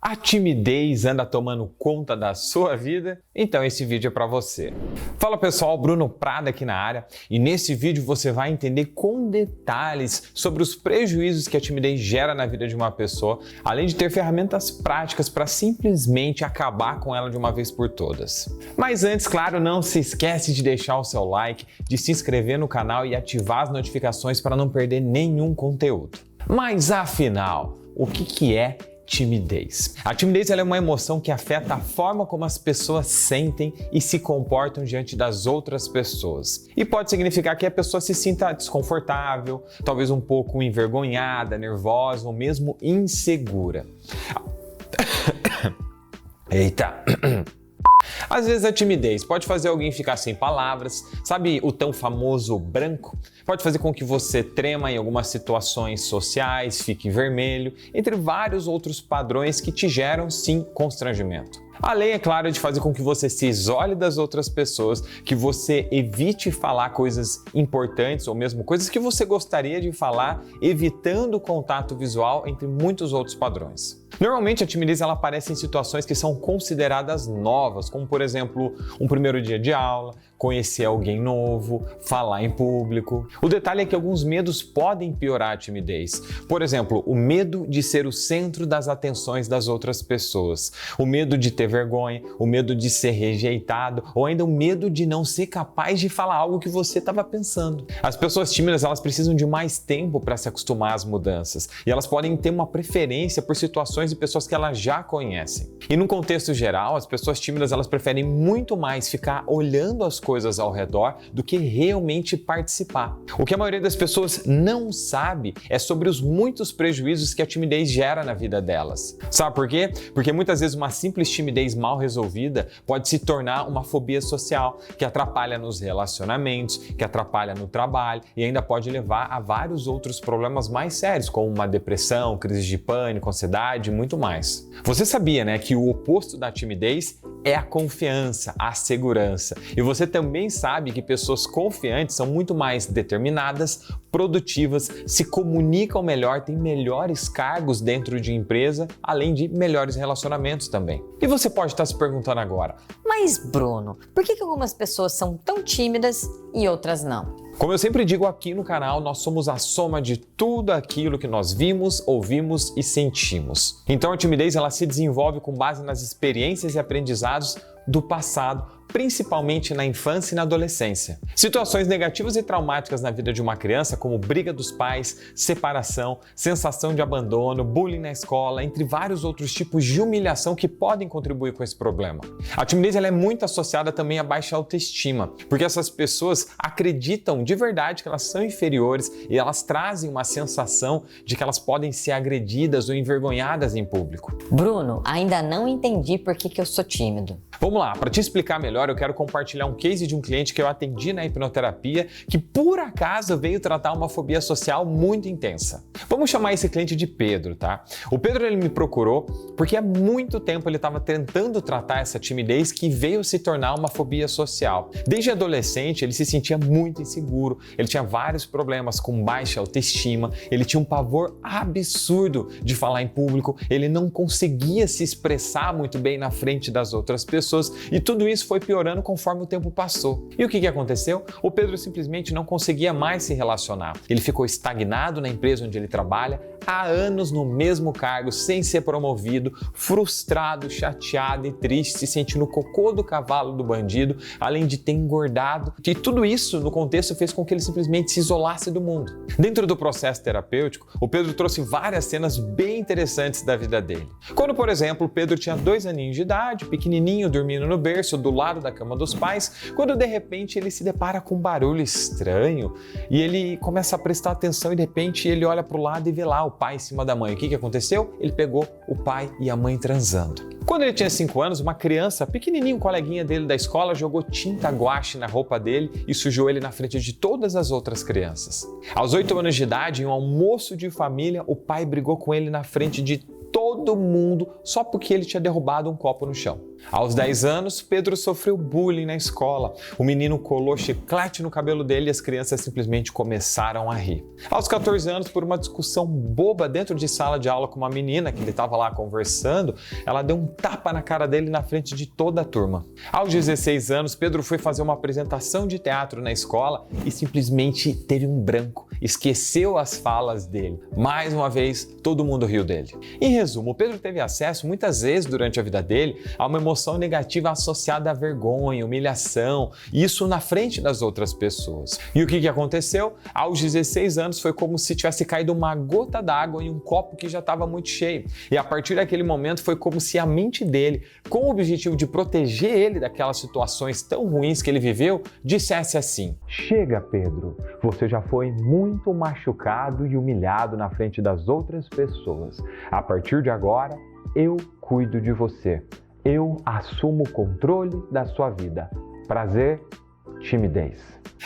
A timidez anda tomando conta da sua vida? Então esse vídeo é para você. Fala pessoal, Bruno Prada aqui na área e nesse vídeo você vai entender com detalhes sobre os prejuízos que a timidez gera na vida de uma pessoa, além de ter ferramentas práticas para simplesmente acabar com ela de uma vez por todas. Mas antes, claro, não se esquece de deixar o seu like, de se inscrever no canal e ativar as notificações para não perder nenhum conteúdo. Mas afinal, o que é timidez? A timidez ela é uma emoção que afeta a forma como as pessoas sentem e se comportam diante das outras pessoas. E pode significar que a pessoa se sinta desconfortável, talvez um pouco envergonhada, nervosa ou mesmo insegura. Eita! Às vezes a timidez pode fazer alguém ficar sem palavras, sabe o tão famoso branco? Pode fazer com que você trema em algumas situações sociais, fique vermelho, entre vários outros padrões que te geram, sim, constrangimento. Além, é claro, de fazer com que você se isole das outras pessoas, que você evite falar coisas importantes ou mesmo coisas que você gostaria de falar, evitando o contato visual, entre muitos outros padrões. Normalmente a timidez ela aparece em situações que são consideradas novas, como por exemplo, um primeiro dia de aula, conhecer alguém novo, falar em público. O detalhe é que alguns medos podem piorar a timidez. Por exemplo, o medo de ser o centro das atenções das outras pessoas, o medo de ter vergonha, o medo de ser rejeitado ou ainda o medo de não ser capaz de falar algo que você estava pensando. As pessoas tímidas elas precisam de mais tempo para se acostumar às mudanças e elas podem ter uma preferência por situações e pessoas que elas já conhecem. E no contexto geral, as pessoas tímidas elas preferem muito mais ficar olhando as coisas ao redor do que realmente participar. O que a maioria das pessoas não sabe é sobre os muitos prejuízos que a timidez gera na vida delas. Sabe por quê? Porque muitas vezes uma simples timidez mal resolvida pode se tornar uma fobia social, que atrapalha nos relacionamentos, que atrapalha no trabalho e ainda pode levar a vários outros problemas mais sérios, como uma depressão, crise de pânico, ansiedade e muito mais. Você sabia, né, que o oposto da timidez é a confiança, a segurança. E você também sabe que pessoas confiantes são muito mais determinadas, produtivas, se comunicam melhor, têm melhores cargos dentro de empresa, além de melhores relacionamentos também. E você pode estar se perguntando agora, mas Bruno, por que algumas pessoas são tão tímidas e outras não? Como eu sempre digo aqui no canal, nós somos a soma de tudo aquilo que nós vimos, ouvimos e sentimos. Então a timidez ela se desenvolve com base nas experiências e aprendizados do passado, principalmente na infância e na adolescência. Situações negativas e traumáticas na vida de uma criança, como briga dos pais, separação, sensação de abandono, bullying na escola, entre vários outros tipos de humilhação que podem contribuir com esse problema. A timidez ela é muito associada também à baixa autoestima, porque essas pessoas acreditam de verdade que elas são inferiores e elas trazem uma sensação de que elas podem ser agredidas ou envergonhadas em público. Bruno, ainda não entendi por que eu sou tímido. Vamos lá, para te explicar melhor, eu quero compartilhar um case de um cliente que eu atendi na hipnoterapia que por acaso veio tratar uma fobia social muito intensa. Vamos chamar esse cliente de Pedro, tá? O Pedro ele me procurou porque há muito tempo ele estava tentando tratar essa timidez que veio se tornar uma fobia social. Desde adolescente ele se sentia muito inseguro, ele tinha vários problemas com baixa autoestima, ele tinha um pavor absurdo de falar em público, ele não conseguia se expressar muito bem na frente das outras pessoas e tudo isso foi piorando conforme o tempo passou. E o que aconteceu? O Pedro simplesmente não conseguia mais se relacionar. Ele ficou estagnado na empresa onde ele trabalha, há anos no mesmo cargo, sem ser promovido, frustrado, chateado e triste, se sentindo cocô do cavalo do bandido, além de ter engordado. E tudo isso, no contexto, fez com que ele simplesmente se isolasse do mundo. Dentro do processo terapêutico, o Pedro trouxe várias cenas bem interessantes da vida dele. Quando, por exemplo, o Pedro tinha 2 aninhos de idade, pequenininho, dormindo no berço, do lado da cama dos pais, quando de repente ele se depara com um barulho estranho e ele começa a prestar atenção e de repente ele olha para o lado e vê lá o pai em cima da mãe. O que aconteceu? Ele pegou o pai e a mãe transando. Quando ele tinha 5 anos, uma criança, pequenininho, um coleguinha dele da escola, jogou tinta guache na roupa dele e sujou ele na frente de todas as outras crianças. Aos 8 anos de idade, em um almoço de família, o pai brigou com ele na frente de todo todo mundo só porque ele tinha derrubado um copo no chão. Aos 10 anos, Pedro sofreu bullying na escola. O menino colou chiclete no cabelo dele e as crianças simplesmente começaram a rir. Aos 14 anos, por uma discussão boba dentro de sala de aula com uma menina que ele estava lá conversando, ela deu um tapa na cara dele na frente de toda a turma. Aos 16 anos, Pedro foi fazer uma apresentação de teatro na escola e simplesmente teve um branco, esqueceu as falas dele. Mais uma vez, todo mundo riu dele. Em resumo, Pedro teve acesso muitas vezes durante a vida dele a uma emoção negativa associada à vergonha, humilhação, isso na frente das outras pessoas. E o que aconteceu? Aos 16 anos foi como se tivesse caído uma gota d'água em um copo que já estava muito cheio. E a partir daquele momento foi como se a mente dele, com o objetivo de proteger ele daquelas situações tão ruins que ele viveu, dissesse assim: "Chega, Pedro, você já foi muito machucado e humilhado na frente das outras pessoas. A partir de agora, eu cuido de você. Eu assumo o controle da sua vida. Prazer, timidez."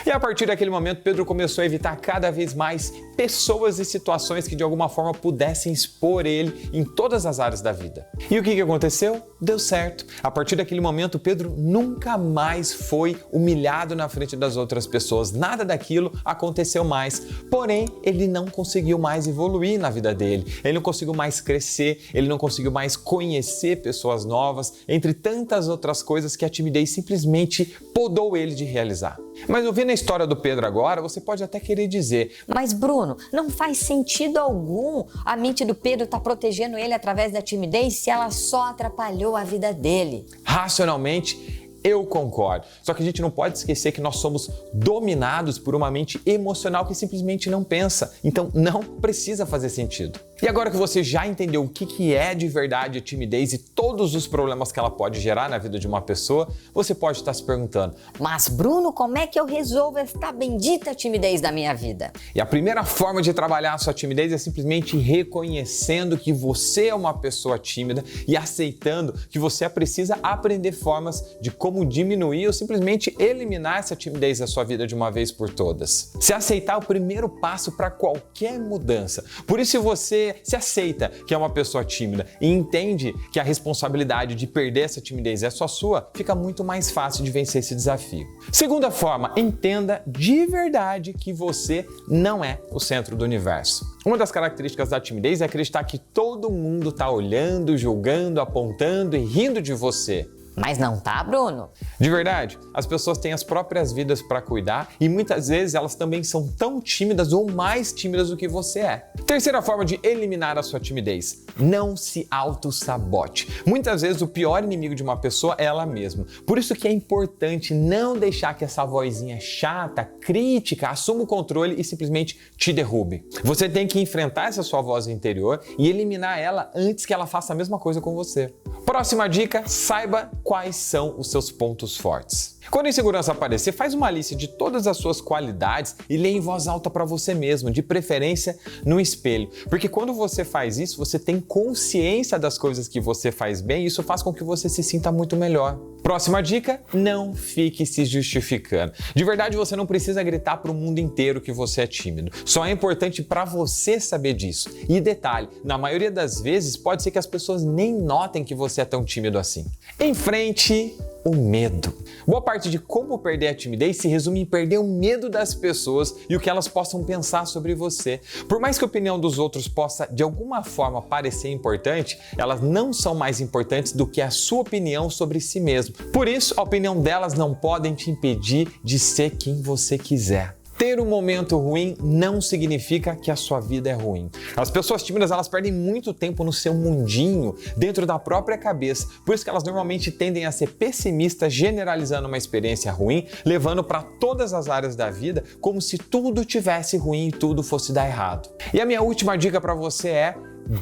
E a partir daquele momento, Pedro começou a evitar cada vez mais pessoas e situações que de alguma forma pudessem expor ele em todas as áreas da vida. E o que aconteceu? Deu certo. A partir daquele momento, Pedro nunca mais foi humilhado na frente das outras pessoas. Nada daquilo aconteceu mais. Porém, ele não conseguiu mais evoluir na vida dele. Ele não conseguiu mais crescer, ele não conseguiu mais conhecer pessoas novas, entre tantas outras coisas que a timidez simplesmente podou ele de realizar. Mas ouvindo a história do Pedro agora, você pode até querer dizer: "Mas Bruno, não faz sentido algum a mente do Pedro estar protegendo ele através da timidez se ela só atrapalhou a vida dele." Racionalmente, eu concordo. Só que a gente não pode esquecer que nós somos dominados por uma mente emocional que simplesmente não pensa. Então não precisa fazer sentido. E agora que você já entendeu o que é de verdade a timidez e todos os problemas que ela pode gerar na vida de uma pessoa, você pode estar se perguntando: "Mas Bruno, como é que eu resolvo esta bendita timidez da minha vida?" E a primeira forma de trabalhar a sua timidez é simplesmente reconhecendo que você é uma pessoa tímida e aceitando que você precisa aprender formas de como diminuir ou simplesmente eliminar essa timidez da sua vida de uma vez por todas. Se aceitar é o primeiro passo para qualquer mudança. Por isso, se você se aceita que é uma pessoa tímida e entende que a responsabilidade de perder essa timidez é só sua, fica muito mais fácil de vencer esse desafio. Segunda forma, entenda de verdade que você não é o centro do universo. Uma das características da timidez é acreditar que todo mundo está olhando, julgando, apontando e rindo de você. Mas não tá, Bruno? De verdade, as pessoas têm as próprias vidas para cuidar e muitas vezes elas também são tão tímidas ou mais tímidas do que você é. Terceira forma de eliminar a sua timidez: não se auto-sabote. Muitas vezes o pior inimigo de uma pessoa é ela mesma. Por isso que é importante não deixar que essa vozinha chata, crítica, assuma o controle e simplesmente te derrube. Você tem que enfrentar essa sua voz interior e eliminar ela antes que ela faça a mesma coisa com você. Próxima dica: saiba quais são os seus pontos fortes. Quando a insegurança aparecer, faz uma lista de todas as suas qualidades e lê em voz alta para você mesmo, de preferência no espelho. Porque quando você faz isso, você tem consciência das coisas que você faz bem e isso faz com que você se sinta muito melhor. Próxima dica: não fique se justificando. De verdade, você não precisa gritar para o mundo inteiro que você é tímido. Só é importante para você saber disso. E detalhe, na maioria das vezes pode ser que as pessoas nem notem que você é tão tímido assim. Enfrente o medo. Boa parte de como perder a timidez se resume em perder o medo das pessoas e o que elas possam pensar sobre você. Por mais que a opinião dos outros possa de alguma forma parecer importante, elas não são mais importantes do que a sua opinião sobre si mesmo. Por isso, a opinião delas não podem te impedir de ser quem você quiser. Ter um momento ruim não significa que a sua vida é ruim. As pessoas tímidas, elas perdem muito tempo no seu mundinho, dentro da própria cabeça. Por isso que elas normalmente tendem a ser pessimistas, generalizando uma experiência ruim, levando para todas as áreas da vida como se tudo tivesse ruim e tudo fosse dar errado. E a minha última dica para você é: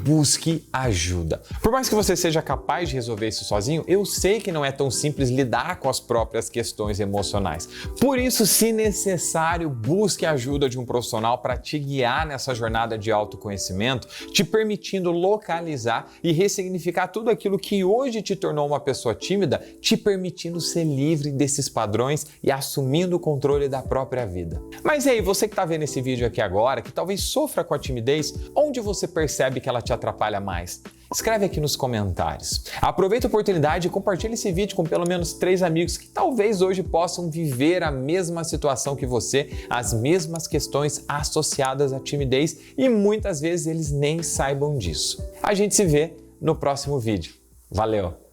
busque ajuda. Por mais que você seja capaz de resolver isso sozinho, eu sei que não é tão simples lidar com as próprias questões emocionais. Por isso, se necessário, busque a ajuda de um profissional para te guiar nessa jornada de autoconhecimento, te permitindo localizar e ressignificar tudo aquilo que hoje te tornou uma pessoa tímida, te permitindo ser livre desses padrões e assumindo o controle da própria vida. Mas e aí, você que está vendo esse vídeo aqui agora, que talvez sofra com a timidez, onde você percebe que ela te atrapalha mais? Escreve aqui nos comentários. Aproveita a oportunidade e compartilha esse vídeo com pelo menos 3 amigos que talvez hoje possam viver a mesma situação que você, as mesmas questões associadas à timidez e muitas vezes eles nem saibam disso. A gente se vê no próximo vídeo. Valeu!